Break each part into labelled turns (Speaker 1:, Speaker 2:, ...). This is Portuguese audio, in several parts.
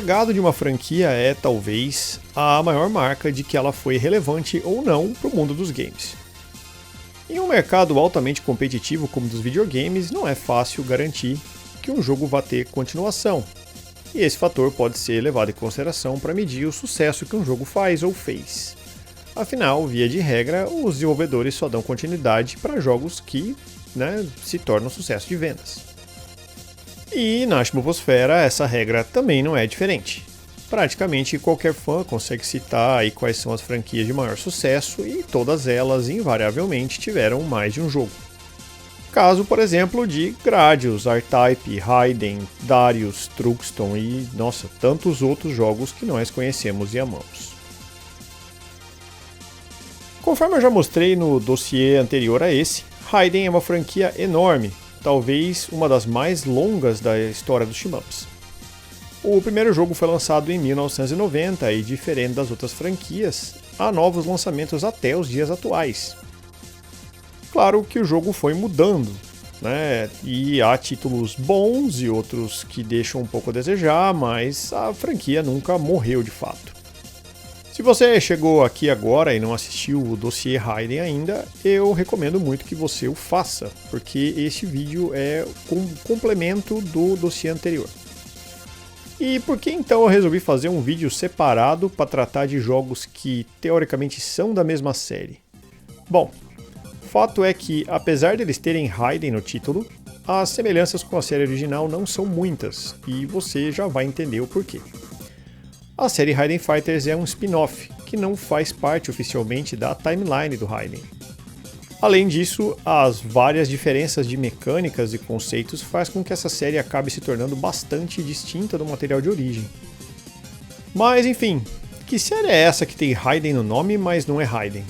Speaker 1: legado de uma franquia é, talvez, a maior marca de que ela foi relevante ou não para o mundo dos games. Em um mercado altamente competitivo como o dos videogames, não é fácil garantir que um jogo vá ter continuação, e esse fator pode ser levado em consideração para medir o sucesso que um jogo faz ou fez. Afinal, via de regra, os desenvolvedores só dão continuidade para jogos que se tornam sucesso de vendas. E na Atmosfera essa regra também não é diferente. Praticamente qualquer fã consegue citar aí quais são as franquias de maior sucesso e todas elas invariavelmente tiveram mais de um jogo. Caso, por exemplo, de Gradius, R-Type, Raiden, Darius, Truxton e, tantos outros jogos que nós conhecemos e amamos. Conforme eu já mostrei no dossiê anterior a esse, Raiden é uma franquia enorme, talvez uma das mais longas da história dos shmups. O primeiro jogo foi lançado em 1990 e, diferente das outras franquias, há novos lançamentos até os dias atuais. Claro que o jogo foi mudando, e há títulos bons e outros que deixam um pouco a desejar, mas a franquia nunca morreu de fato. Se você chegou aqui agora e não assistiu o dossiê Raiden ainda, eu recomendo muito que você o faça, porque este vídeo é um complemento do dossiê anterior. E por que então eu resolvi fazer um vídeo separado para tratar de jogos que teoricamente são da mesma série? Bom, fato é que, apesar de eles terem Raiden no título, as semelhanças com a série original não são muitas, e você já vai entender o porquê. A série Raiden Fighters é um spin-off, que não faz parte oficialmente da timeline do Raiden. Além disso, as várias diferenças de mecânicas e conceitos faz com que essa série acabe se tornando bastante distinta do material de origem. Mas enfim, que série é essa que tem Raiden no nome, mas não é Raiden?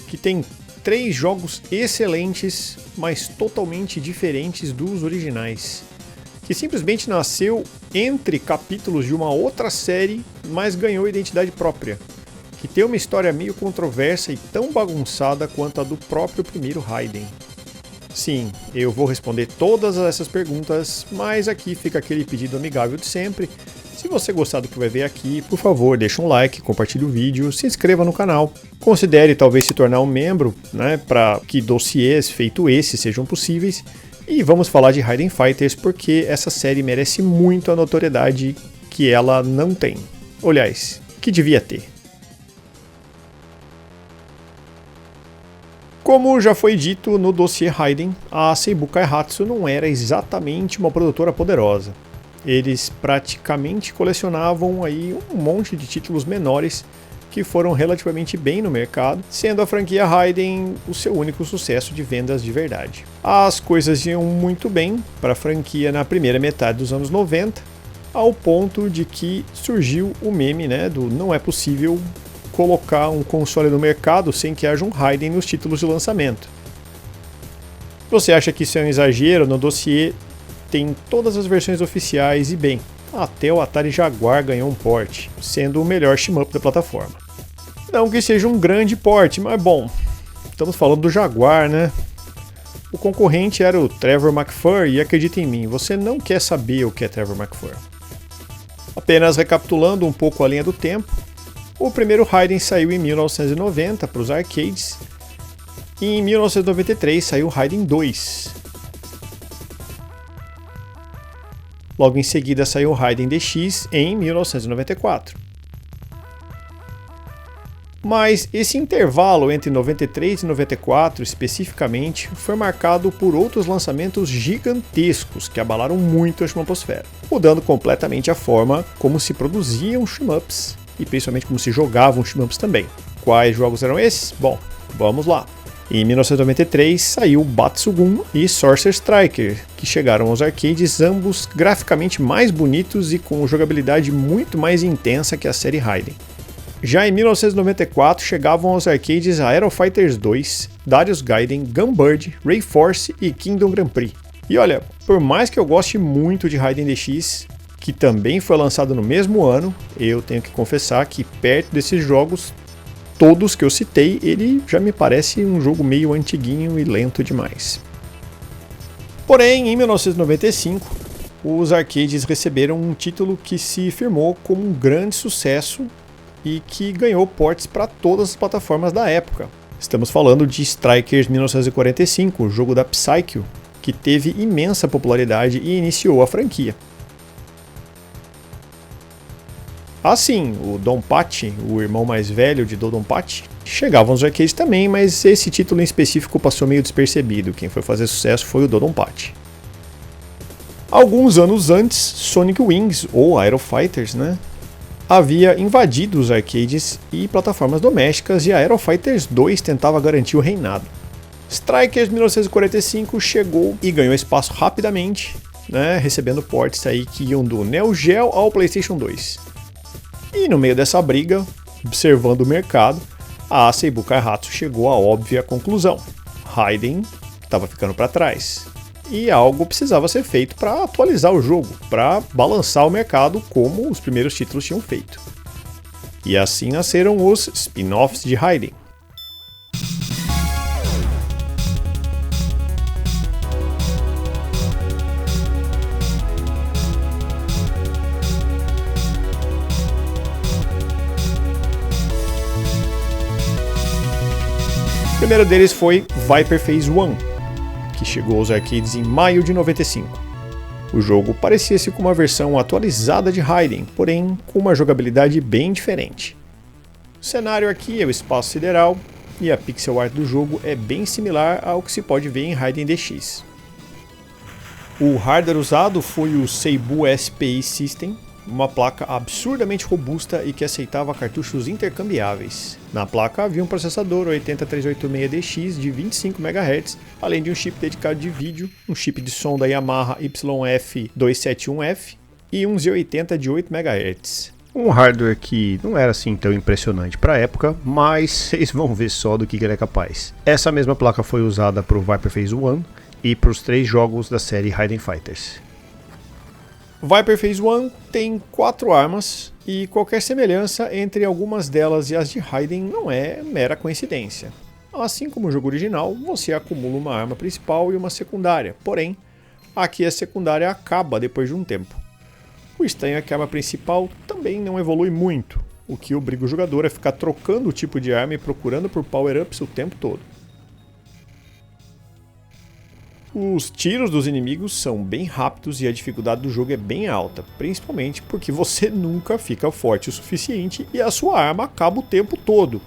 Speaker 1: Que tem 3 jogos excelentes, mas totalmente diferentes dos originais. Que simplesmente nasceu entre capítulos de uma outra série, mas ganhou identidade própria. Que tem uma história meio controversa e tão bagunçada quanto a do próprio primeiro Raiden. Sim, eu vou responder todas essas perguntas, mas aqui fica aquele pedido amigável de sempre. Se você gostar do que vai ver aqui, por favor, deixa um like, compartilhe o vídeo, se inscreva no canal. Considere talvez se tornar um membro, para que dossiês feito esse sejam possíveis. E vamos falar de Raiden Fighters porque essa série merece muito a notoriedade que ela não tem. Aliás, que devia ter. Como já foi dito no dossiê Raiden, a Seibu Kaihatsu não era exatamente uma produtora poderosa. Eles praticamente colecionavam aí um monte de títulos menores que foram relativamente bem no mercado, sendo a franquia Raiden o seu único sucesso de vendas de verdade. As coisas iam muito bem para a franquia na primeira metade dos anos 90, ao ponto de que surgiu o meme do não é possível colocar um console no mercado sem que haja um Raiden nos títulos de lançamento. Você acha que isso é um exagero? No dossiê tem todas as versões oficiais e bem, até o Atari Jaguar ganhou um port, sendo o melhor shmup da plataforma. Não que seja um grande port, mas bom, estamos falando do Jaguar, O concorrente era o Trevor McFur e acredita em mim, você não quer saber o que é Trevor McFur. Apenas recapitulando um pouco a linha do tempo, o primeiro Raiden saiu em 1990 para os arcades e em 1993 saiu o Raiden 2. Logo em seguida saiu o Raiden DX em 1994. Mas esse intervalo entre 93 e 94 especificamente foi marcado por outros lançamentos gigantescos que abalaram muito a shmuposfera, mudando completamente a forma como se produziam shmups e principalmente como se jogavam shmups também. Quais jogos eram esses? Bom, vamos lá. Em 1993 saiu Batsugun e Sorcerer Striker, que chegaram aos arcades ambos graficamente mais bonitos e com jogabilidade muito mais intensa que a série Raiden. Já em 1994 chegavam aos arcades Aero Fighters 2, Darius Gaiden, Gunbird, Rayforce e Kingdom Grand Prix. E olha, por mais que eu goste muito de Raiden DX, que também foi lançado no mesmo ano, eu tenho que confessar que perto desses jogos, todos que eu citei, ele já me parece um jogo meio antiguinho e lento demais. Porém, em 1995, os arcades receberam um título que se firmou como um grande sucesso e que ganhou portes para todas as plataformas da época. Estamos falando de Strikers 1945, o jogo da Psycho, que teve imensa popularidade e iniciou a franquia. Assim, o Donpachi, o irmão mais velho de Dodonpachi, chegava aos arcades também, mas esse título em específico passou meio despercebido. Quem foi fazer sucesso foi o Dodonpachi. Alguns anos antes, Sonic Wings, ou Aero Fighters, havia invadido os arcades e plataformas domésticas, e a Aero Fighters 2 tentava garantir o reinado. Strikers 1945 chegou e ganhou espaço rapidamente, recebendo ports aí que iam do Neo Geo ao PlayStation 2. E no meio dessa briga, observando o mercado, a Seibu Kaihatsu chegou à óbvia conclusão: Raiden estava ficando para trás. E algo precisava ser feito para atualizar o jogo, para balançar o mercado como os primeiros títulos tinham feito. E assim nasceram os spin-offs de Raiden. O primeiro deles foi Viper Phase 1, que chegou aos arcades em maio de 95. O jogo parecia-se com uma versão atualizada de Raiden, porém com uma jogabilidade bem diferente. O cenário aqui é o espaço sideral e a pixel art do jogo é bem similar ao que se pode ver em Raiden DX. O hardware usado foi o Seibu SPI System, uma placa absurdamente robusta e que aceitava cartuchos intercambiáveis. Na placa havia um processador 80386DX de 25 MHz, além de um chip dedicado de vídeo, um chip de som da Yamaha YF271F e um Z80 de 8 MHz. Um hardware que não era assim tão impressionante para a época, mas vocês vão ver só do que ele é capaz. Essa mesma placa foi usada para o Viper Phase 1 e para os 3 jogos da série Raiden Fighters. Viper Phase 1 tem 4 armas e qualquer semelhança entre algumas delas e as de Raiden não é mera coincidência. Assim como o jogo original, você acumula uma arma principal e uma secundária, porém, aqui a secundária acaba depois de um tempo. O estranho é que a arma principal também não evolui muito, o que obriga o jogador a ficar trocando o tipo de arma e procurando por power-ups o tempo todo. Os tiros dos inimigos são bem rápidos e a dificuldade do jogo é bem alta, principalmente porque você nunca fica forte o suficiente e a sua arma acaba o tempo todo.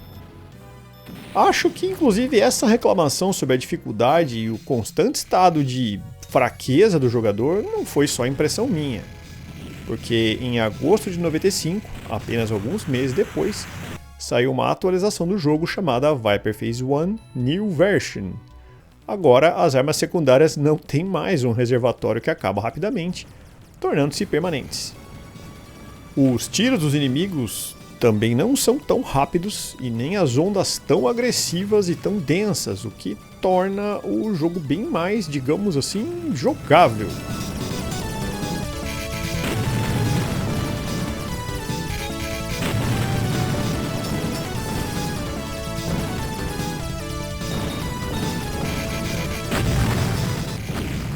Speaker 1: Acho que inclusive essa reclamação sobre a dificuldade e o constante estado de fraqueza do jogador não foi só impressão minha, porque em agosto de 95, apenas alguns meses depois, saiu uma atualização do jogo chamada Viper Phase 1 New Version. Agora, as armas secundárias não têm mais um reservatório que acaba rapidamente, tornando-se permanentes. Os tiros dos inimigos também não são tão rápidos e nem as ondas tão agressivas e tão densas, o que torna o jogo bem mais, digamos assim, jogável.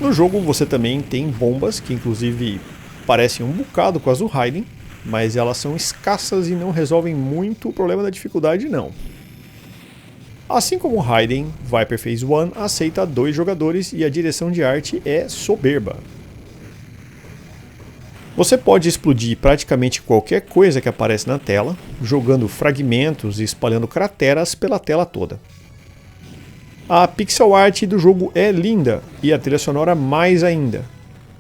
Speaker 1: No jogo você também tem bombas, que inclusive parecem um bocado com as do Raiden, mas elas são escassas e não resolvem muito o problema da dificuldade não. Assim como o Raiden, Viper Phase 1 aceita 2 jogadores e a direção de arte é soberba. Você pode explodir praticamente qualquer coisa que aparece na tela, jogando fragmentos e espalhando crateras pela tela toda. A pixel art do jogo é linda e a trilha sonora mais ainda.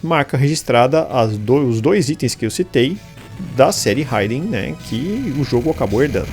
Speaker 1: Marca registrada os 2 itens que eu citei da série Raiden, que o jogo acabou herdando.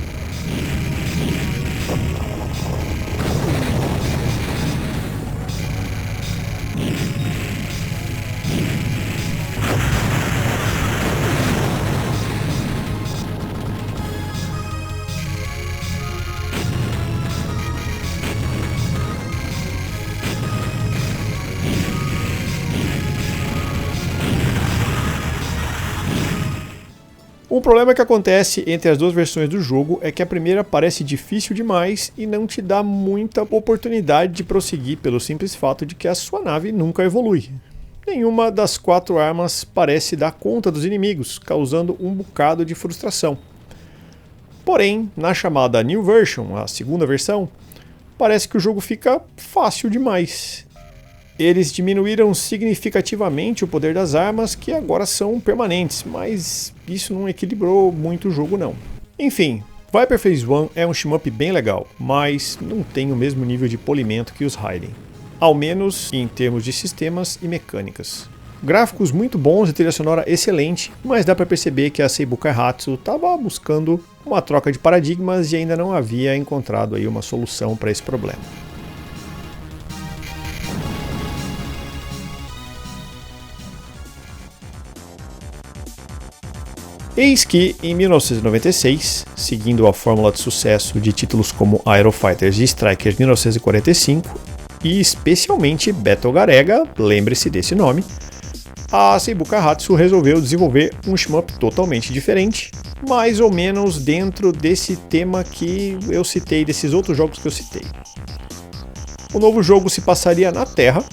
Speaker 1: O problema que acontece entre as duas versões do jogo é que a primeira parece difícil demais e não te dá muita oportunidade de prosseguir pelo simples fato de que a sua nave nunca evolui. nenhuma das 4 armas parece dar conta dos inimigos, causando um bocado de frustração. Porém, na chamada New Version, a segunda versão, parece que o jogo fica fácil demais. Eles diminuíram significativamente o poder das armas, que agora são permanentes, mas isso não equilibrou muito o jogo não. Enfim, Viper Phase 1 é um shmup bem legal, mas não tem o mesmo nível de polimento que os Raiden. Ao menos em termos de sistemas e mecânicas. Gráficos muito bons e trilha sonora excelente, mas dá para perceber que a Seibu Kaihatsu estava buscando uma troca de paradigmas e ainda não havia encontrado aí uma solução para esse problema. Eis que, em 1996, seguindo a fórmula de sucesso de títulos como Aero Fighters e Strikers 1945, e especialmente Battle Garega, lembre-se desse nome, a Seibu Kaihatsu resolveu desenvolver um shmup totalmente diferente, mais ou menos dentro desse tema que eu citei, desses outros jogos que eu citei. O novo jogo se passaria na Terra,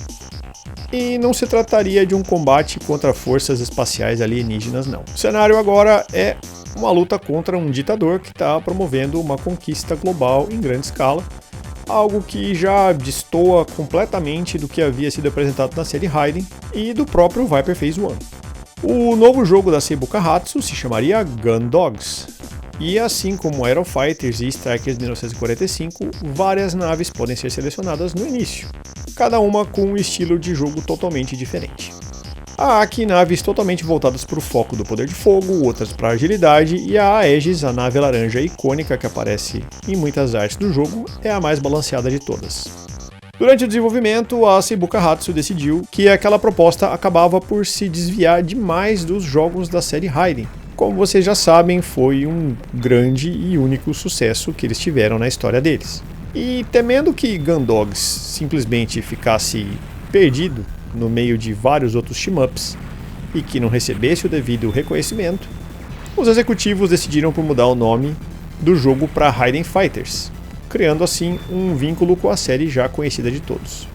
Speaker 1: e não se trataria de um combate contra forças espaciais alienígenas, não. O cenário agora é uma luta contra um ditador que está promovendo uma conquista global em grande escala, algo que já destoa completamente do que havia sido apresentado na série Raiden e do próprio Viper Phase 1. O novo jogo da Seibu Kaihatsu se chamaria Gun Dogs, e assim como Aero Fighters e Strikers 1945, várias naves podem ser selecionadas no início, cada uma com um estilo de jogo totalmente diferente. Há aqui naves totalmente voltadas para o foco do poder de fogo, outras para a agilidade, e a Aegis, a nave laranja icônica que aparece em muitas artes do jogo, é a mais balanceada de todas. Durante o desenvolvimento, a Seibu Kaihatsu decidiu que aquela proposta acabava por se desviar demais dos jogos da série Raiden. Como vocês já sabem, foi um grande e único sucesso que eles tiveram na história deles. E temendo que Gun Dogs simplesmente ficasse perdido no meio de vários outros shmups e que não recebesse o devido reconhecimento, os executivos decidiram por mudar o nome do jogo para Raiden Fighters, criando assim um vínculo com a série já conhecida de todos.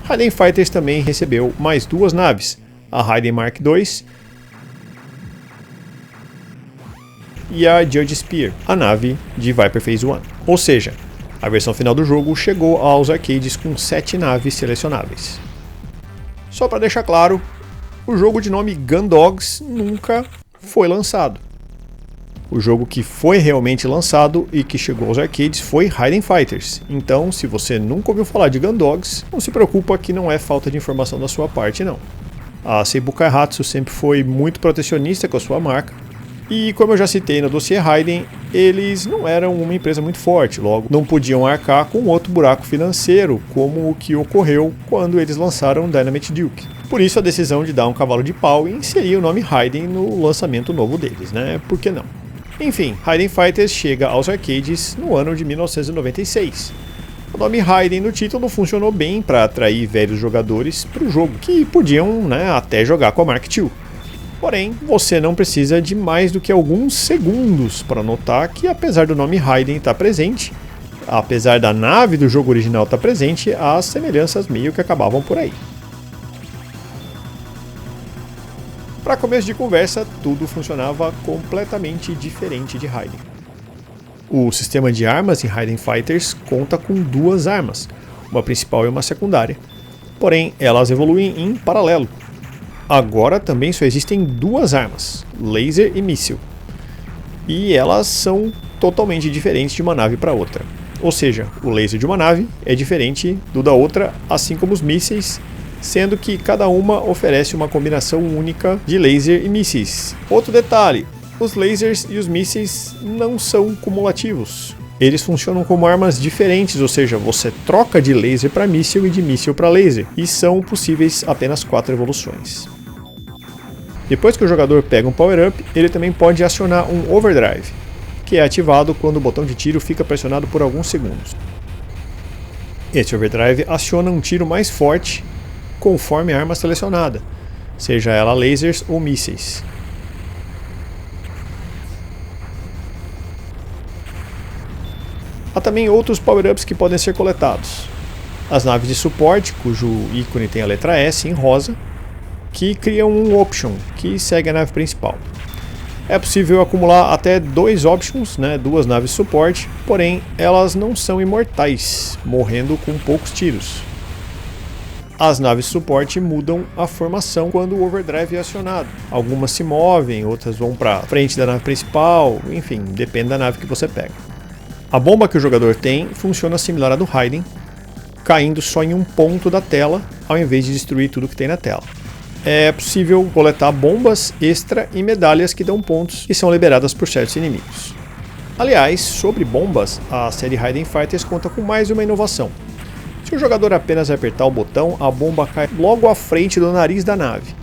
Speaker 1: Raiden Fighters também recebeu mais 2 naves, a Raiden Mark II e a Judge Spear, a nave de Viper Phase 1. Ou seja, a versão final do jogo chegou aos arcades com 7 naves selecionáveis. Só para deixar claro, o jogo de nome Gun Dogs nunca foi lançado. O jogo que foi realmente lançado e que chegou aos arcades foi Raiden Fighters. Então, se você nunca ouviu falar de Gun Dogs, não se preocupa que não é falta de informação da sua parte, não. A Seibu Kaihatsu sempre foi muito protecionista com a sua marca. E como eu já citei no dossiê Raiden, eles não eram uma empresa muito forte, logo não podiam arcar com outro buraco financeiro, como o que ocorreu quando eles lançaram Dynamite Duke. Por isso a decisão de dar um cavalo de pau e inserir o nome Raiden no lançamento novo deles, né? Por que não? Enfim, Raiden Fighters chega aos arcades no ano de 1996. O nome Raiden no título funcionou bem para atrair velhos jogadores para o jogo, que podiam, até jogar com a Mark II. Porém, você não precisa de mais do que alguns segundos para notar que, apesar do nome Raiden estar presente, apesar da nave do jogo original estar presente, as semelhanças meio que acabavam por aí. Para começo de conversa, tudo funcionava completamente diferente de Raiden. O sistema de armas em Raiden Fighters conta com 2 armas, uma principal e uma secundária, porém elas evoluem em paralelo. Agora também só existem 2 armas, laser e míssil, e elas são totalmente diferentes de uma nave para outra. Ou seja, o laser de uma nave é diferente do da outra, assim como os mísseis, sendo que cada uma oferece uma combinação única de laser e mísseis. Outro detalhe, os lasers e os mísseis não são cumulativos. Eles funcionam como armas diferentes, ou seja, você troca de laser para míssil e de míssil para laser, e são possíveis apenas 4 evoluções. Depois que o jogador pega um power-up, ele também pode acionar um overdrive, que é ativado quando o botão de tiro fica pressionado por alguns segundos. Esse overdrive aciona um tiro mais forte conforme a arma selecionada, seja ela lasers ou mísseis. Há também outros power-ups que podem ser coletados. As naves de suporte, cujo ícone tem a letra S em rosa, que criam um option que segue a nave principal. É possível acumular até 2 options, né, 2 naves suporte, porém elas não são imortais, morrendo com poucos tiros. As naves suporte mudam a formação quando o overdrive é acionado. Algumas se movem, outras vão para frente da nave principal, enfim, depende da nave que você pega. A bomba que o jogador tem funciona similar à do Raiden, caindo só em um ponto da tela, ao invés de destruir tudo que tem na tela. É possível coletar bombas extra e medalhas que dão pontos e são liberadas por certos inimigos. Aliás, sobre bombas, a série Raiden Fighters conta com mais uma inovação. Se o jogador apenas apertar o botão, a bomba cai logo à frente do nariz da nave.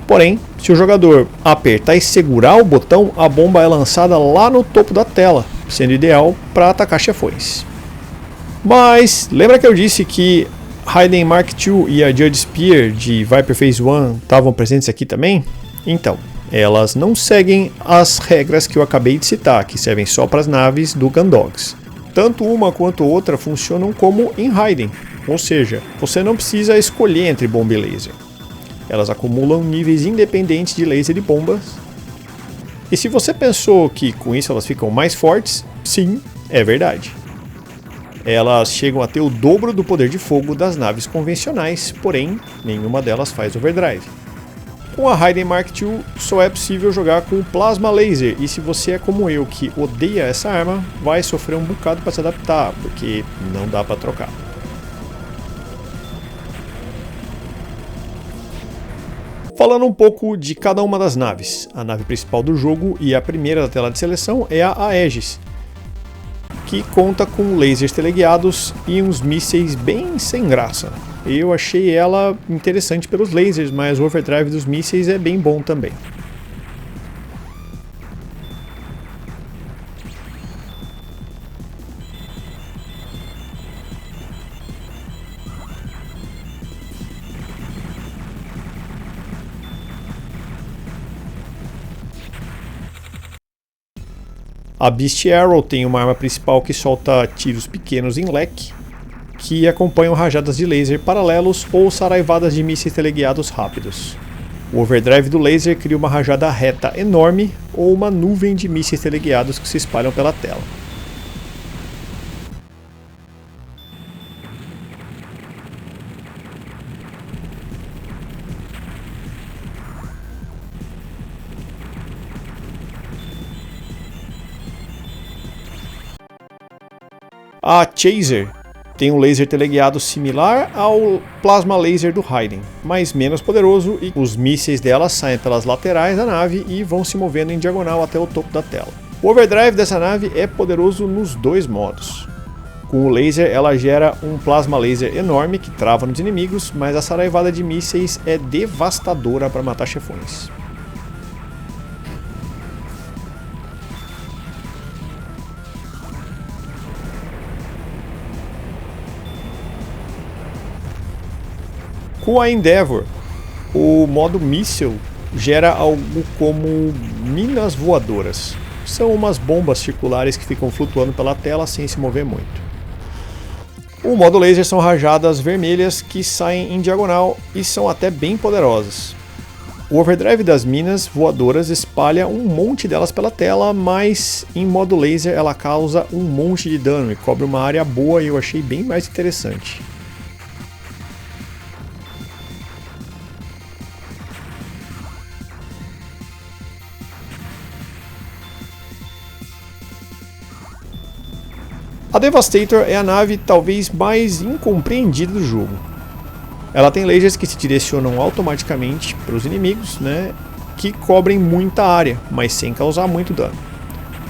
Speaker 1: Porém, se o jogador apertar e segurar o botão, a bomba é lançada lá no topo da tela, sendo ideal para atacar chefões. Mas, lembra que eu disse que Raiden Mark II e a Judge Spear de Viper Phase 1 estavam presentes aqui também? Então, elas não seguem as regras que eu acabei de citar, que servem só para as naves do Gundogs. Tanto uma quanto outra funcionam como em Raiden, ou seja, você não precisa escolher entre bomba e laser. Elas acumulam níveis independentes de laser e bombas. E se você pensou que com isso elas ficam mais fortes, sim, é verdade. Elas chegam a ter o dobro do poder de fogo das naves convencionais, porém, nenhuma delas faz overdrive. Com a Raiden Mark II só é possível jogar com Plasma Laser, e se você é como eu que odeia essa arma, vai sofrer um bocado para se adaptar, porque não dá para trocar. Falando um pouco de cada uma das naves, a nave principal do jogo e a primeira da tela de seleção é a Aegis, que conta com lasers teleguiados e uns mísseis bem sem graça. Eu achei ela interessante pelos lasers, mas o overdrive dos mísseis é bem bom também. A Beast Arrow tem uma arma principal que solta tiros pequenos em leque, que acompanham rajadas de laser paralelos ou saraivadas de mísseis teleguiados rápidos. O overdrive do laser cria uma rajada reta enorme ou uma nuvem de mísseis teleguiados que se espalham pela tela. A Chaser tem um laser teleguiado similar ao Plasma Laser do Raiden, mas menos poderoso, e os mísseis dela saem pelas laterais da nave e vão se movendo em diagonal até o topo da tela. O overdrive dessa nave é poderoso nos dois modos. Com o laser ela gera um Plasma Laser enorme que trava nos inimigos, mas a saraivada de mísseis é devastadora para matar chefões. Com a Endeavor, o modo míssil gera algo como minas voadoras. São umas bombas circulares que ficam flutuando pela tela sem se mover muito. O modo laser são rajadas vermelhas que saem em diagonal e são até bem poderosas. O overdrive das minas voadoras espalha um monte delas pela tela, mas em modo laser ela causa um monte de dano e cobre uma área boa, e eu achei bem mais interessante. A Devastator é a nave talvez mais incompreendida do jogo. Ela tem lasers que se direcionam automaticamente para os inimigos, que cobrem muita área, mas sem causar muito dano.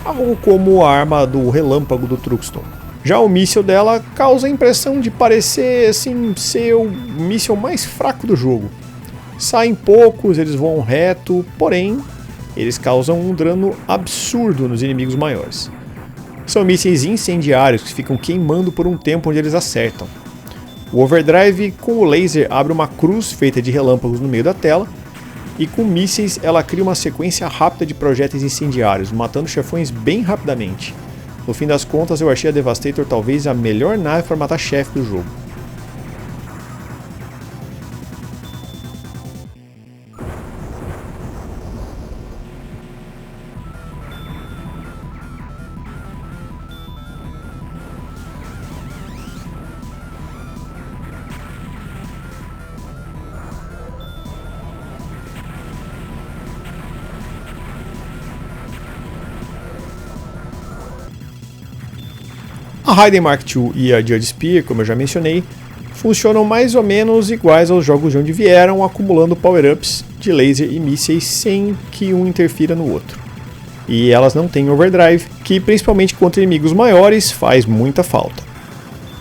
Speaker 1: Algo como a arma do relâmpago do Truxton. Já o míssil dela causa a impressão de parecer ser o míssil mais fraco do jogo. Saem poucos, eles voam reto, porém eles causam um dano absurdo nos inimigos maiores. São mísseis incendiários que ficam queimando por um tempo onde eles acertam. O overdrive com o laser abre uma cruz feita de relâmpagos no meio da tela, e com mísseis ela cria uma sequência rápida de projéteis incendiários, matando chefões bem rapidamente. No fim das contas, eu achei a Devastator talvez a melhor nave para matar chefe do jogo. A Raiden Mark II e a Judge Spear, como eu já mencionei, funcionam mais ou menos iguais aos jogos de onde vieram, acumulando power-ups de laser e mísseis sem que um interfira no outro. E elas não têm overdrive, que principalmente contra inimigos maiores faz muita falta.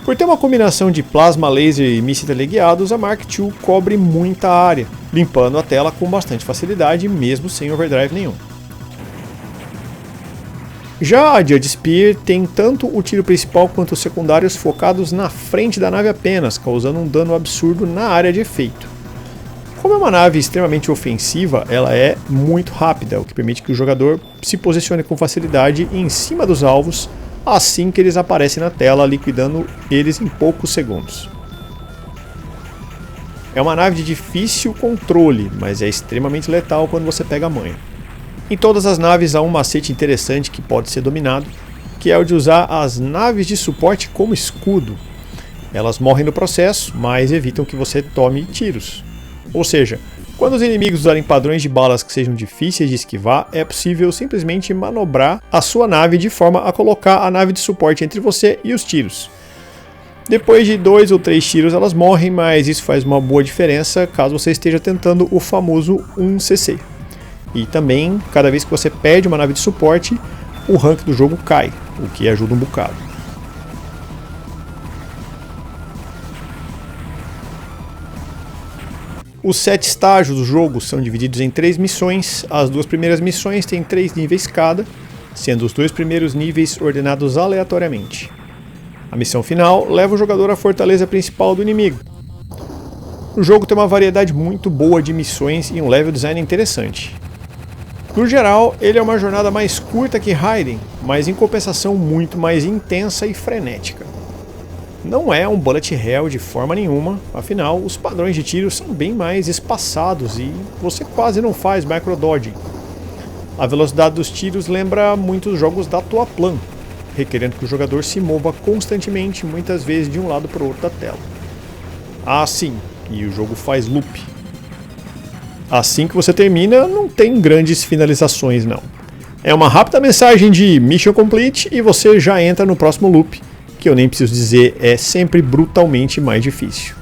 Speaker 1: Por ter uma combinação de plasma, laser e mísseis teleguiados, a Mark II cobre muita área, limpando a tela com bastante facilidade, mesmo sem overdrive nenhum. Já a Judge Spear tem tanto o tiro principal quanto os secundários focados na frente da nave apenas, causando um dano absurdo na área de efeito. Como é uma nave extremamente ofensiva, ela é muito rápida, o que permite que o jogador se posicione com facilidade em cima dos alvos assim que eles aparecem na tela, liquidando eles em poucos segundos. É uma nave de difícil controle, mas é extremamente letal quando você pega a manha. Em todas as naves há um macete interessante que pode ser dominado, que é o de usar as naves de suporte como escudo. Elas morrem no processo, mas evitam que você tome tiros. Ou seja, quando os inimigos usarem padrões de balas que sejam difíceis de esquivar, é possível simplesmente manobrar a sua nave de forma a colocar a nave de suporte entre você e os tiros. Depois de 2 ou 3 tiros elas morrem, mas isso faz uma boa diferença caso você esteja tentando o famoso 1cc. E também, cada vez que você perde uma nave de suporte, o rank do jogo cai, o que ajuda um bocado. Os 7 estágios do jogo são divididos em 3 missões. As 2 primeiras missões têm 3 níveis cada, sendo os 2 primeiros níveis ordenados aleatoriamente. A missão final leva o jogador à fortaleza principal do inimigo. O jogo tem uma variedade muito boa de missões e um level design interessante. No geral, ele é uma jornada mais curta que Raiden, mas em compensação muito mais intensa e frenética. Não é um bullet hell de forma nenhuma, afinal os padrões de tiro são bem mais espaçados e você quase não faz micrododging. A velocidade dos tiros lembra muito os jogos da Toaplan, requerendo que o jogador se mova constantemente, muitas vezes de um lado para o outro da tela. Ah sim, e o jogo faz loop. Assim que você termina, não tem grandes finalizações não. É uma rápida mensagem de Mission Complete e você já entra no próximo loop, que eu nem preciso dizer, é sempre brutalmente mais difícil.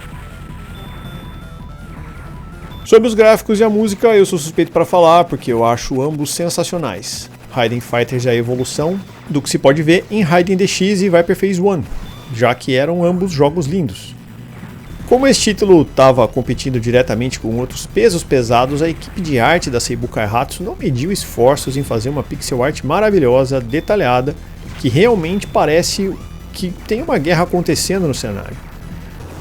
Speaker 1: Sobre os gráficos e a música, eu sou suspeito para falar, porque eu acho ambos sensacionais. Raiden Fighters é a evolução do que se pode ver em Raiden DX e Viper Phase 1, já que eram ambos jogos lindos. Como esse título estava competindo diretamente com outros pesos pesados, a equipe de arte da Seibu Kaihatsu não mediu esforços em fazer uma pixel art maravilhosa, detalhada, que realmente parece que tem uma guerra acontecendo no cenário.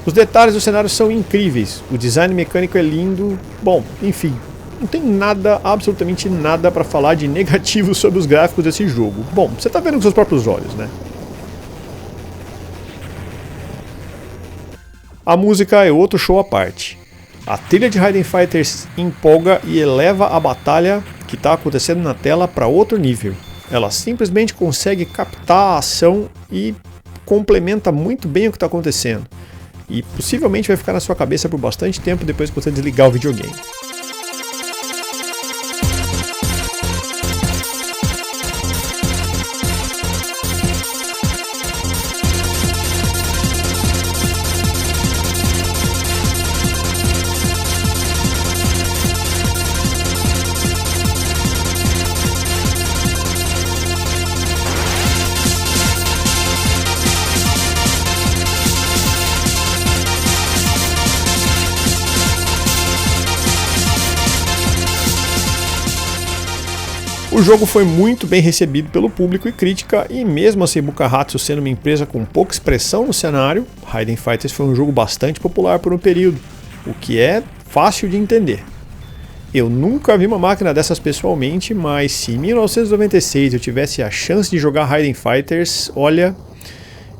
Speaker 1: Os detalhes do cenário são incríveis, o design mecânico é lindo, bom, enfim, não tem nada, absolutamente nada para falar de negativo sobre os gráficos desse jogo. Bom, você está vendo com seus próprios olhos, né? A música é outro show à parte. A trilha de Raiden Fighters empolga e eleva a batalha que está acontecendo na tela para outro nível. Ela simplesmente consegue captar a ação e complementa muito bem o que está acontecendo. E possivelmente vai ficar na sua cabeça por bastante tempo depois que você desligar o videogame. O jogo foi muito bem recebido pelo público e crítica, e mesmo a Seibu Kaihatsu sendo uma empresa com pouca expressão no cenário, Raiden Fighters foi um jogo bastante popular por um período, o que é fácil de entender. Eu nunca vi uma máquina dessas pessoalmente, mas se em 1996 eu tivesse a chance de jogar Raiden Fighters, olha,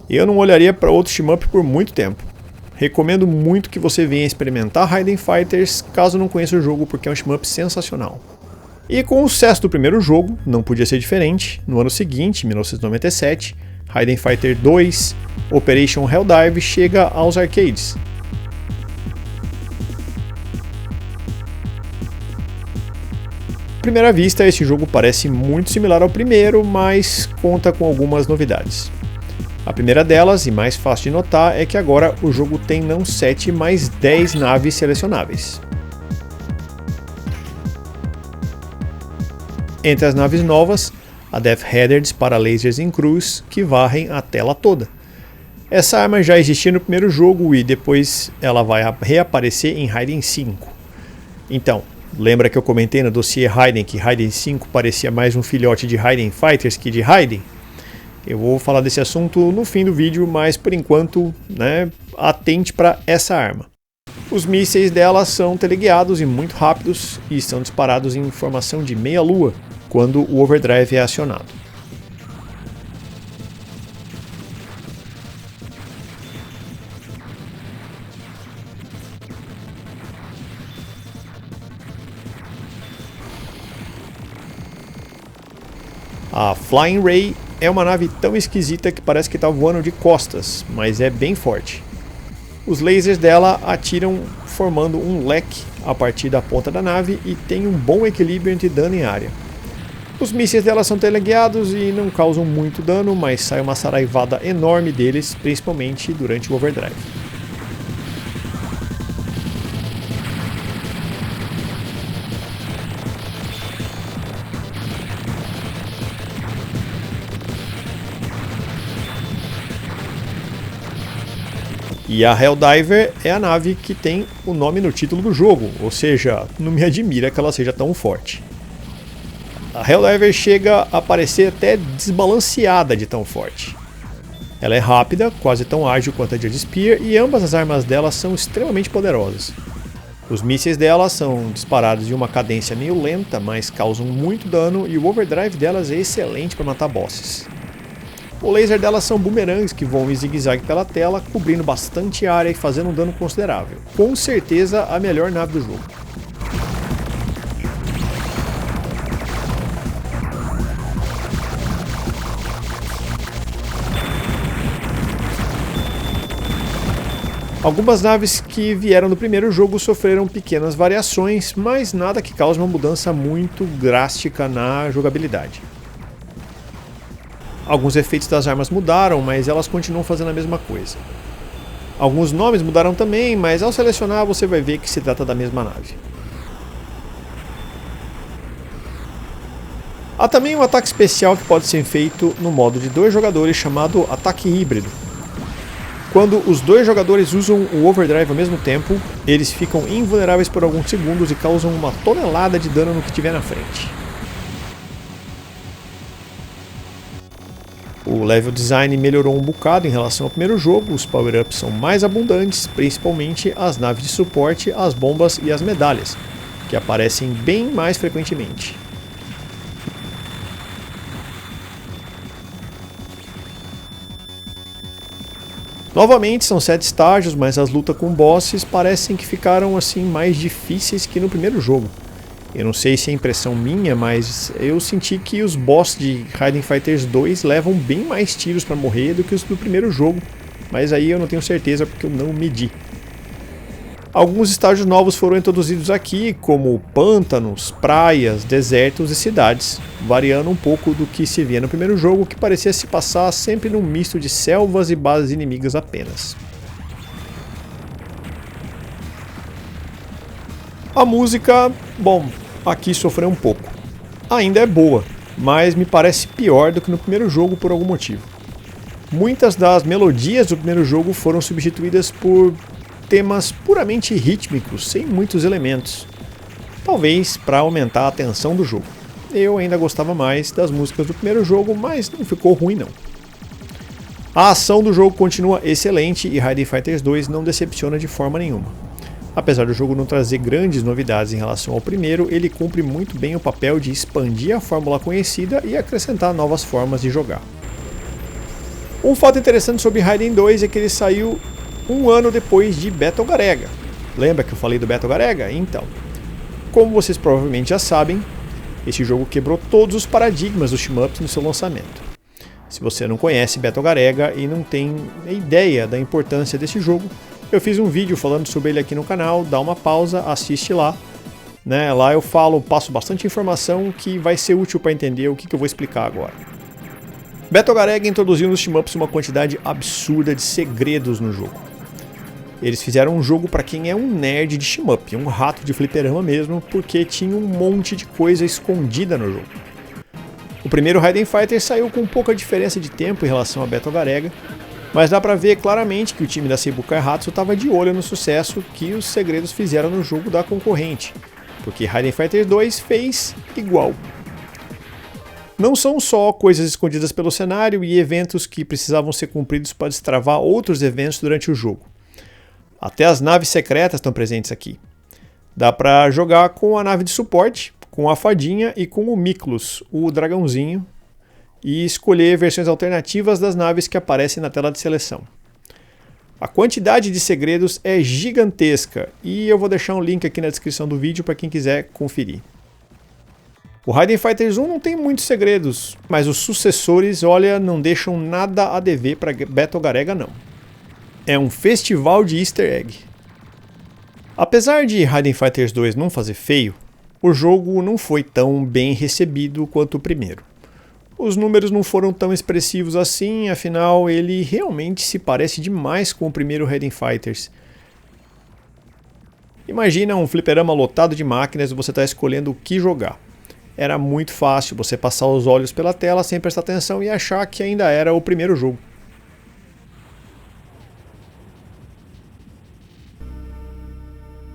Speaker 1: eu não olharia para outro shmup por muito tempo. Recomendo muito que você venha experimentar Raiden Fighters caso não conheça o jogo, porque é um shmup sensacional. E com o sucesso do primeiro jogo, não podia ser diferente, no ano seguinte, 1997, Raiden Fighter 2 Operation Helldive chega aos arcades. À primeira vista, esse jogo parece muito similar ao primeiro, mas conta com algumas novidades. A primeira delas, e mais fácil de notar, é que agora o jogo tem não 7, mas 10 naves selecionáveis. Entre as naves novas, a Death Header dispara lasers em cruz que varrem a tela toda. Essa arma já existia no primeiro jogo e depois ela vai reaparecer em Raiden 5. Então, lembra que eu comentei no dossiê Raiden que Raiden 5 parecia mais um filhote de Raiden Fighters que de Raiden? Eu vou falar desse assunto no fim do vídeo, mas por enquanto, atente para essa arma. Os mísseis dela são teleguiados e muito rápidos e são disparados em formação de meia-lua quando o overdrive é acionado. A Flying Ray é uma nave tão esquisita que parece que está voando de costas, mas é bem forte. Os lasers dela atiram formando um leque a partir da ponta da nave e tem um bom equilíbrio entre dano e área. Os mísseis dela são teleguiados e não causam muito dano, mas sai uma saraivada enorme deles, principalmente durante o overdrive. E a Helldiver é a nave que tem o nome no título do jogo, ou seja, não me admira que ela seja tão forte. A Helldiver chega a parecer até desbalanceada de tão forte. Ela é rápida, quase tão ágil quanto a Judge Spear, e ambas as armas dela são extremamente poderosas. Os mísseis dela são disparados em uma cadência meio lenta, mas causam muito dano, e o overdrive delas é excelente para matar bosses. O laser delas são boomerangs que voam em zigue-zague pela tela, cobrindo bastante área e fazendo um dano considerável. Com certeza a melhor nave do jogo. Algumas naves que vieram do primeiro jogo sofreram pequenas variações, mas nada que cause uma mudança muito drástica na jogabilidade. Alguns efeitos das armas mudaram, mas elas continuam fazendo a mesma coisa. Alguns nomes mudaram também, mas ao selecionar você vai ver que se trata da mesma nave. Há também um ataque especial que pode ser feito no modo de 2 jogadores chamado ataque híbrido. Quando os 2 jogadores usam o overdrive ao mesmo tempo, eles ficam invulneráveis por alguns segundos e causam uma tonelada de dano no que tiver na frente. O level design melhorou um bocado em relação ao primeiro jogo, os power-ups são mais abundantes, principalmente as naves de suporte, as bombas e as medalhas, que aparecem bem mais frequentemente. Novamente são 7 estágios, mas as lutas com bosses parecem que ficaram assim mais difíceis que no primeiro jogo. Eu não sei se é impressão minha, mas eu senti que os bosses de Raiden Fighters 2 levam bem mais tiros para morrer do que os do primeiro jogo, mas aí eu não tenho certeza porque eu não medi. Alguns estágios novos foram introduzidos aqui, como pântanos, praias, desertos e cidades, variando um pouco do que se via no primeiro jogo, que parecia se passar sempre num misto de selvas e bases inimigas apenas. A música, bom, aqui sofreu um pouco. Ainda é boa, mas me parece pior do que no primeiro jogo por algum motivo. Muitas das melodias do primeiro jogo foram substituídas por temas puramente rítmicos, sem muitos elementos. Talvez para aumentar a tensão do jogo. Eu ainda gostava mais das músicas do primeiro jogo, mas não ficou ruim não. A ação do jogo continua excelente e Raiden Fighters 2 não decepciona de forma nenhuma. Apesar do jogo não trazer grandes novidades em relação ao primeiro, ele cumpre muito bem o papel de expandir a fórmula conhecida e acrescentar novas formas de jogar. Um fato interessante sobre Raiden 2 é que ele saiu um ano depois de Battle Garega. Lembra que eu falei do Battle Garega? Então, como vocês provavelmente já sabem, esse jogo quebrou todos os paradigmas dos shmups no seu lançamento. Se você não conhece Battle Garega e não tem ideia da importância desse jogo, eu fiz um vídeo falando sobre ele aqui no canal, dá uma pausa, assiste lá. Lá eu passo bastante informação que vai ser útil para entender o que eu vou explicar agora. Battle Garega introduziu nos shmups uma quantidade absurda de segredos no jogo. Eles fizeram um jogo para quem é um nerd de shmup, um rato de fliperama mesmo, porque tinha um monte de coisa escondida no jogo. O primeiro Raiden Fighter saiu com pouca diferença de tempo em relação a Battle Garega, mas dá pra ver claramente que o time da Seibu Kaihatsu estava de olho no sucesso que os segredos fizeram no jogo da concorrente, porque Raiden Fighter 2 fez igual. Não são só coisas escondidas pelo cenário e eventos que precisavam ser cumpridos para destravar outros eventos durante o jogo. Até as naves secretas estão presentes aqui. Dá pra jogar com a nave de suporte, com a fadinha e com o Miklós, o dragãozinho, e escolher versões alternativas das naves que aparecem na tela de seleção. A quantidade de segredos é gigantesca e eu vou deixar um link aqui na descrição do vídeo para quem quiser conferir. O Raiden Fighters 1 não tem muitos segredos, mas os sucessores, olha, não deixam nada a dever para Battle Garega não. É um festival de easter egg. Apesar de Raiden Fighters 2 não fazer feio, o jogo não foi tão bem recebido quanto o primeiro. Os números não foram tão expressivos assim, afinal ele realmente se parece demais com o primeiro Raiden Fighters. Imagina um fliperama lotado de máquinas e você está escolhendo o que jogar. Era muito fácil você passar os olhos pela tela sem prestar atenção e achar que ainda era o primeiro jogo.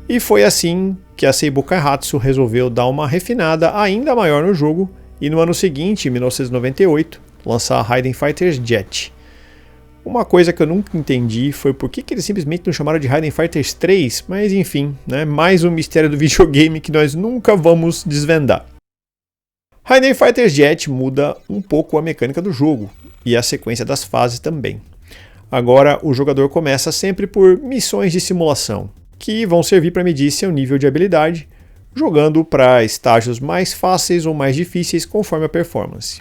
Speaker 1: E foi assim que a Seibu Kaihatsu resolveu dar uma refinada ainda maior no jogo e no ano seguinte, em 1998, lançar Raiden Fighters Jet. Uma coisa que eu nunca entendi foi por que eles simplesmente não chamaram de Raiden Fighters 3, mas enfim, né, mais um mistério do videogame que nós nunca vamos desvendar. Raiden Fighters Jet muda um pouco a mecânica do jogo e a sequência das fases também. Agora o jogador começa sempre por missões de simulação, que vão servir para medir seu nível de habilidade, jogando para estágios mais fáceis ou mais difíceis conforme a performance.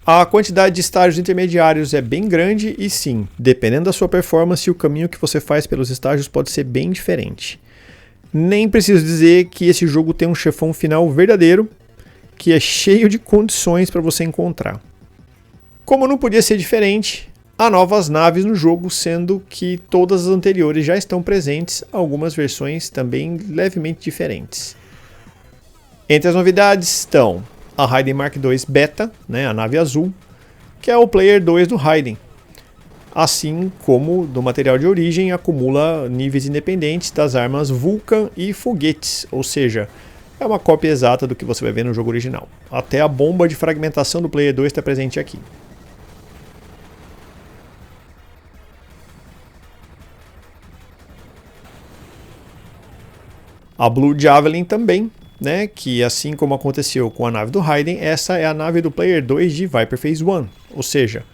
Speaker 1: A quantidade de estágios intermediários é bem grande e sim, dependendo da sua performance, o caminho que você faz pelos estágios pode ser bem diferente. Nem preciso dizer que esse jogo tem um chefão final verdadeiro, que é cheio de condições para você encontrar. Como não podia ser diferente, há novas naves no jogo, sendo que todas as anteriores já estão presentes, algumas versões também levemente diferentes. Entre as novidades estão a Raiden Mark II Beta, né, a nave azul, que é o Player 2 do Raiden. Assim como do material de origem acumula níveis independentes das armas Vulcan e foguetes, ou seja, é uma cópia exata do que você vai ver no jogo original. Até a bomba de fragmentação do Player 2 está presente aqui. A Blue Javelin também, né, que assim como aconteceu com a nave do Raiden, essa é a nave do Player 2 de Viper Phase 1, ou seja,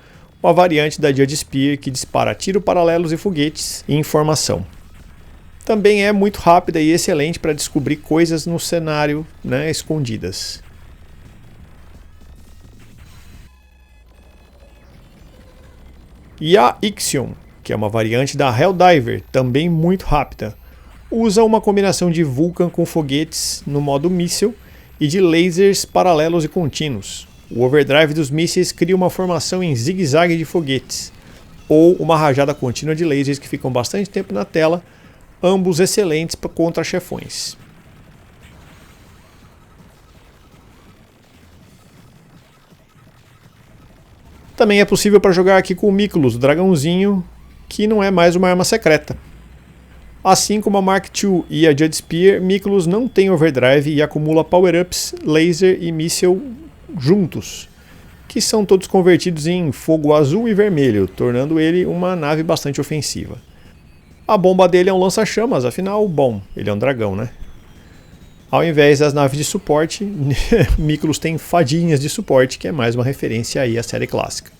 Speaker 1: uma variante da Judge Spear que dispara tiro paralelos e foguetes em formação. Também é muito rápida e excelente para descobrir coisas no cenário, né, escondidas. E a Ixion, que é uma variante da Helldiver, também muito rápida. Usa uma combinação de Vulcan com foguetes no modo míssil e de lasers paralelos e contínuos. O overdrive dos mísseis cria uma formação em zigue-zague de foguetes, ou uma rajada contínua de lasers que ficam bastante tempo na tela, ambos excelentes contra chefões. Também é possível para jogar aqui com o Miklós, o dragãozinho, que não é mais uma arma secreta. Assim como a Mark II e a Judge Spear, Miklós não tem overdrive e acumula power-ups, laser e míssil juntos, que são todos convertidos em fogo azul e vermelho, tornando ele uma nave bastante ofensiva. A bomba dele é um lança-chamas, afinal, bom, ele é um dragão, né? Ao invés das naves de suporte, Miklós tem fadinhas de suporte, que é mais uma referência aí à série clássica.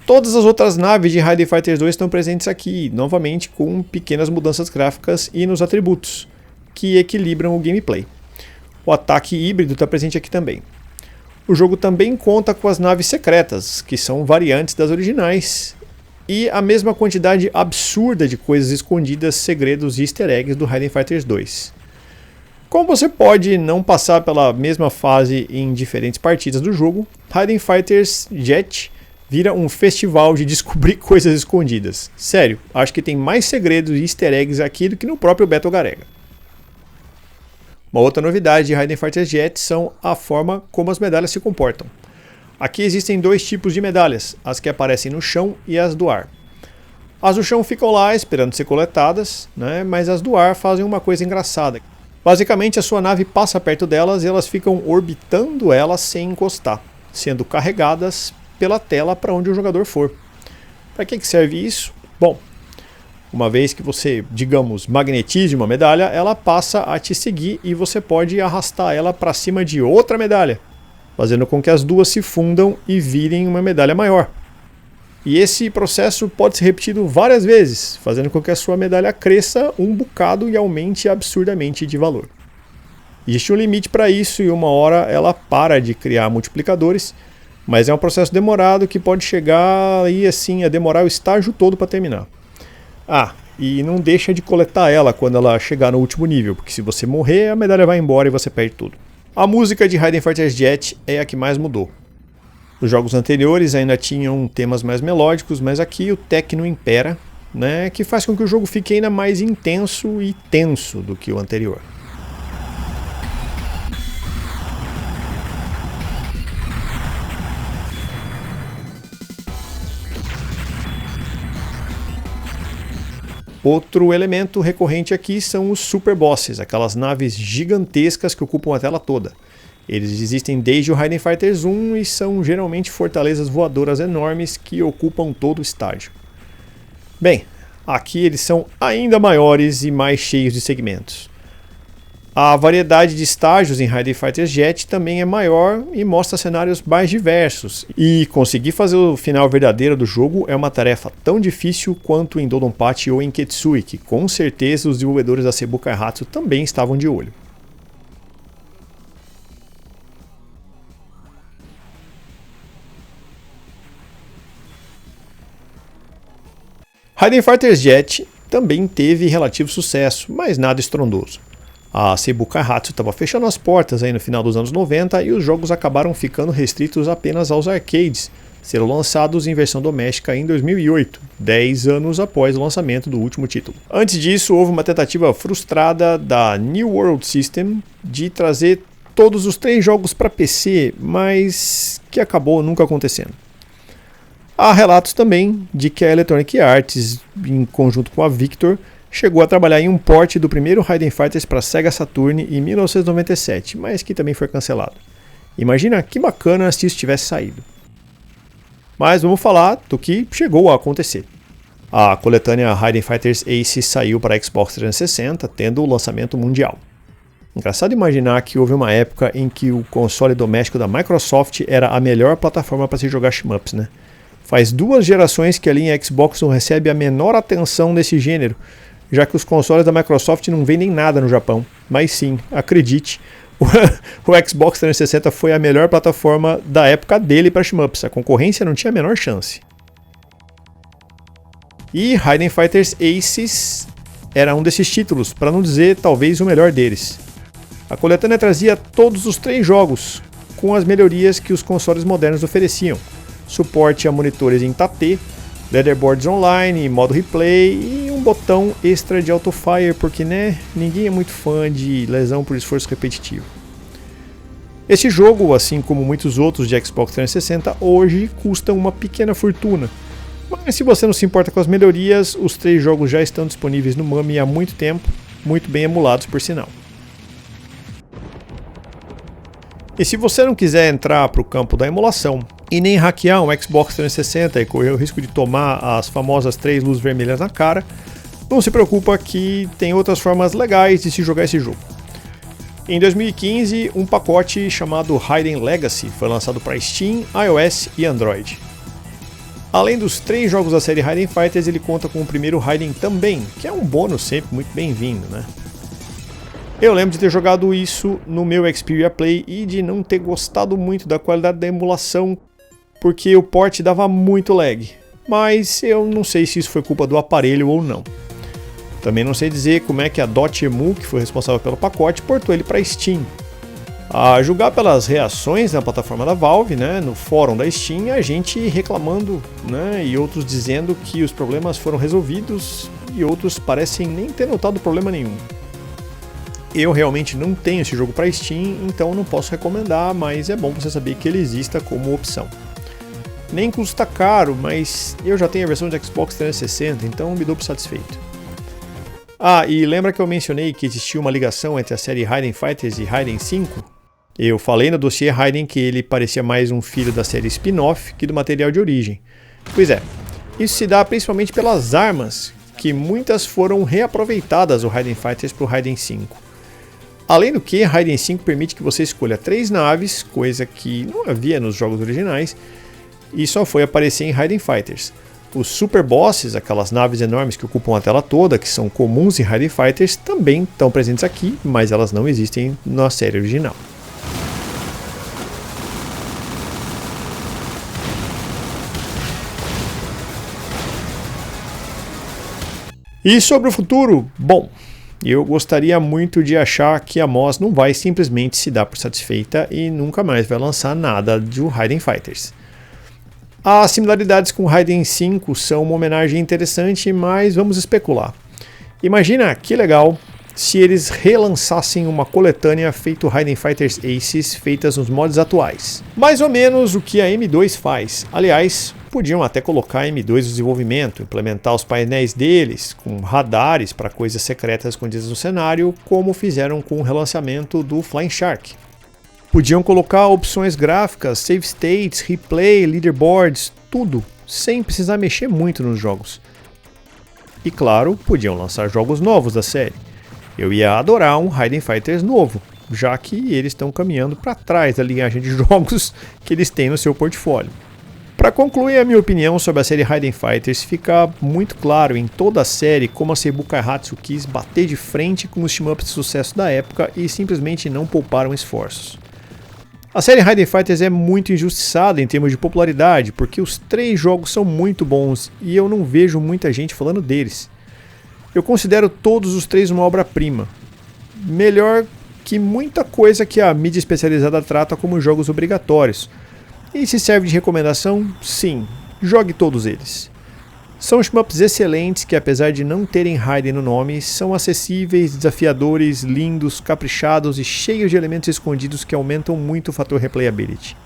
Speaker 1: Todas as outras naves de Raiden Fighters 2 estão presentes aqui, novamente com pequenas mudanças gráficas e nos atributos, que equilibram o gameplay. O ataque híbrido está presente aqui também. O jogo também conta com as naves secretas, que são variantes das originais, e a mesma quantidade absurda de coisas escondidas, segredos e easter eggs do Raiden Fighters 2. Como você pode não passar pela mesma fase em diferentes partidas do jogo, Raiden Fighters Jet vira um festival de descobrir coisas escondidas. Sério, acho que tem mais segredos e easter eggs aqui do que no próprio Battle Garegga. Uma outra novidade de Raiden Fighters Jet são a forma como as medalhas se comportam. Aqui existem dois tipos de medalhas, as que aparecem no chão e as do ar. As do chão ficam lá esperando ser coletadas, né? Mas as do ar fazem uma coisa engraçada. Basicamente a sua nave passa perto delas e elas ficam orbitando elas sem encostar, sendo carregadas pela tela para onde o jogador for. Para que serve isso? Bom, uma vez que você, digamos, magnetize uma medalha, ela passa a te seguir e você pode arrastar ela para cima de outra medalha, fazendo com que as duas se fundam e virem uma medalha maior. E esse processo pode ser repetido várias vezes, fazendo com que a sua medalha cresça um bocado e aumente absurdamente de valor. Existe um limite para isso e uma hora ela para de criar multiplicadores, mas é um processo demorado que pode chegar aí assim a demorar o estágio todo para terminar. E não deixa de coletar ela quando ela chegar no último nível, porque se você morrer, a medalha vai embora e você perde tudo. A música de Raiden Fighters Jet é a que mais mudou. Os jogos anteriores ainda tinham temas mais melódicos, mas aqui o techno impera, né, que faz com que o jogo fique ainda mais intenso e tenso do que o anterior. Outro elemento recorrente aqui são os Super Bosses, aquelas naves gigantescas que ocupam a tela toda. Eles existem desde o Raiden Fighters 1 e são geralmente fortalezas voadoras enormes que ocupam todo o estádio. Bem, aqui eles são ainda maiores e mais cheios de segmentos. A variedade de estágios em Raiden Fighters Jet também é maior e mostra cenários mais diversos. E conseguir fazer o final verdadeiro do jogo é uma tarefa tão difícil quanto em Dodonpachi ou em Ketsui, que com certeza os desenvolvedores da Seibu Kaihatsu também estavam de olho. Raiden Fighters Jet também teve relativo sucesso, mas nada estrondoso. A Seibu Kaihatsu estava fechando as portas aí no final dos anos 90 e os jogos acabaram ficando restritos apenas aos arcades, sendo lançados em versão doméstica em 2008, 10 anos após o lançamento do último título. Antes disso, houve uma tentativa frustrada da New World System de trazer todos os 3 jogos para PC, mas que acabou nunca acontecendo. Há relatos também de que a Electronic Arts, em conjunto com a Victor, chegou a trabalhar em um port do primeiro Raiden Fighters para Sega Saturn em 1997, mas que também foi cancelado. Imagina que bacana se isso tivesse saído. Mas vamos falar do que chegou a acontecer. A coletânea Raiden Fighters Ace saiu para Xbox 360, tendo o lançamento mundial. Engraçado imaginar que houve uma época em que o console doméstico da Microsoft era a melhor plataforma para se jogar shmups, né? Faz 2 gerações que a linha Xbox não recebe a menor atenção nesse gênero, já que os consoles da Microsoft não vendem nada no Japão. Mas sim, acredite, o Xbox 360 foi a melhor plataforma da época dele para shmups. A concorrência não tinha a menor chance. E Raiden Fighters Aces era um desses títulos, para não dizer talvez o melhor deles. A coletânea trazia todos os 3 jogos, com as melhorias que os consoles modernos ofereciam. Suporte a monitores em Tate, leaderboards online, modo replay e um botão extra de autofire, porque ninguém é muito fã de lesão por esforço repetitivo. Esse jogo, assim como muitos outros de Xbox 360, hoje custa uma pequena fortuna. Mas se você não se importa com as melhorias, os 3 jogos já estão disponíveis no Mami há muito tempo, muito bem emulados por sinal. E se você não quiser entrar para o campo da emulação e nem hackear um Xbox 360 e correr o risco de tomar as famosas 3 luzes vermelhas na cara, não se preocupa que tem outras formas legais de se jogar esse jogo. Em 2015, um pacote chamado Raiden Legacy foi lançado para Steam, iOS e Android. Além dos 3 jogos da série Raiden Fighters, ele conta com o primeiro Raiden também, que é um bônus sempre muito bem-vindo, né? Eu lembro de ter jogado isso no meu Xperia Play e de não ter gostado muito da qualidade da emulação, porque o port dava muito lag, mas eu não sei se isso foi culpa do aparelho ou não. Também não sei dizer como é que a Dotemu, que foi responsável pelo pacote, portou ele para Steam. A julgar pelas reações na plataforma da Valve, né, no fórum da Steam, a gente reclamando, né, e outros dizendo que os problemas foram resolvidos e outros parecem nem ter notado problema nenhum. Eu realmente não tenho esse jogo para Steam, então não posso recomendar, mas é bom você saber que ele exista como opção. Nem custa caro, mas eu já tenho a versão de Xbox 360, então me dou por satisfeito. Ah, e lembra que eu mencionei que existia uma ligação entre a série Raiden Fighters e Raiden 5? Eu falei no dossiê Raiden que ele parecia mais um filho da série spin-off que do material de origem. Pois é, isso se dá principalmente pelas armas, que muitas foram reaproveitadas do Raiden Fighters para o Raiden 5. Além do que, Raiden 5 permite que você escolha 3 naves, coisa que não havia nos jogos originais, e só foi aparecer em Raiden Fighters. Os Super Bosses, aquelas naves enormes que ocupam a tela toda, que são comuns em Raiden Fighters, também estão presentes aqui, mas elas não existem na série original. E sobre o futuro? Bom, eu gostaria muito de achar que a MOS não vai simplesmente se dar por satisfeita e nunca mais vai lançar nada de Raiden Fighters. As similaridades com Raiden 5 são uma homenagem interessante, mas vamos especular. Imagina que legal se eles relançassem uma coletânea feito Raiden Fighters Aces feitas nos mods atuais. Mais ou menos o que a M2 faz. Aliás, podiam até colocar a M2 no desenvolvimento, implementar os painéis deles com radares para coisas secretas escondidas no cenário, como fizeram com o relançamento do Flying Shark. Podiam colocar opções gráficas, save states, replay, leaderboards, tudo, sem precisar mexer muito nos jogos. E claro, podiam lançar jogos novos da série. Eu ia adorar um Raiden Fighters novo, já que eles estão caminhando para trás da linhagem de jogos que eles têm no seu portfólio. Para concluir a minha opinião sobre a série Raiden Fighters, fica muito claro em toda a série como a Seibu Kaihatsu quis bater de frente com os shmups de sucesso da época e simplesmente não pouparam esforços. A série Raiden Fighters é muito injustiçada em termos de popularidade, porque os 3 jogos são muito bons e eu não vejo muita gente falando deles. Eu considero todos os 3 uma obra-prima. Melhor que muita coisa que a mídia especializada trata como jogos obrigatórios. E se serve de recomendação, sim, jogue todos eles. São shmups excelentes que, apesar de não terem Raiden no nome, são acessíveis, desafiadores, lindos, caprichados e cheios de elementos escondidos que aumentam muito o fator replayability.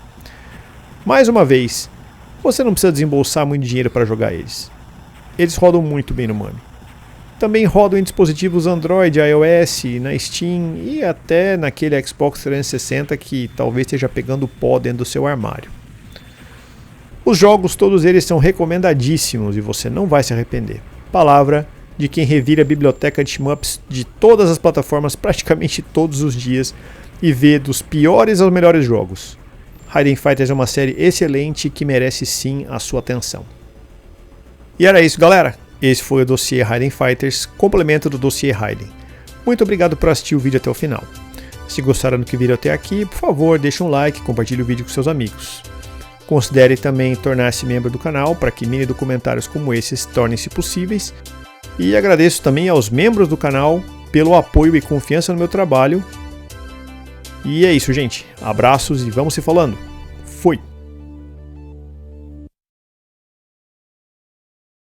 Speaker 1: Mais uma vez, você não precisa desembolsar muito dinheiro para jogar eles. Eles rodam muito bem no Mami. Também rodam em dispositivos Android, iOS, na Steam e até naquele Xbox 360 que talvez esteja pegando pó dentro do seu armário. Os jogos, todos eles são recomendadíssimos e você não vai se arrepender. Palavra de quem revira a biblioteca de shmups de todas as plataformas praticamente todos os dias e vê dos piores aos melhores jogos. Raiden Fighters é uma série excelente que merece sim a sua atenção. E era isso, galera. Esse foi o dossiê Raiden Fighters, complemento do dossiê Raiden. Muito obrigado por assistir o vídeo até o final. Se gostaram do que viram até aqui, por favor, deixe um like e compartilhe o vídeo com seus amigos. Considere também tornar-se membro do canal para que mini documentários como esses tornem-se possíveis. E agradeço também aos membros do canal pelo apoio e confiança no meu trabalho. E é isso, gente. Abraços e vamos se falando. Fui!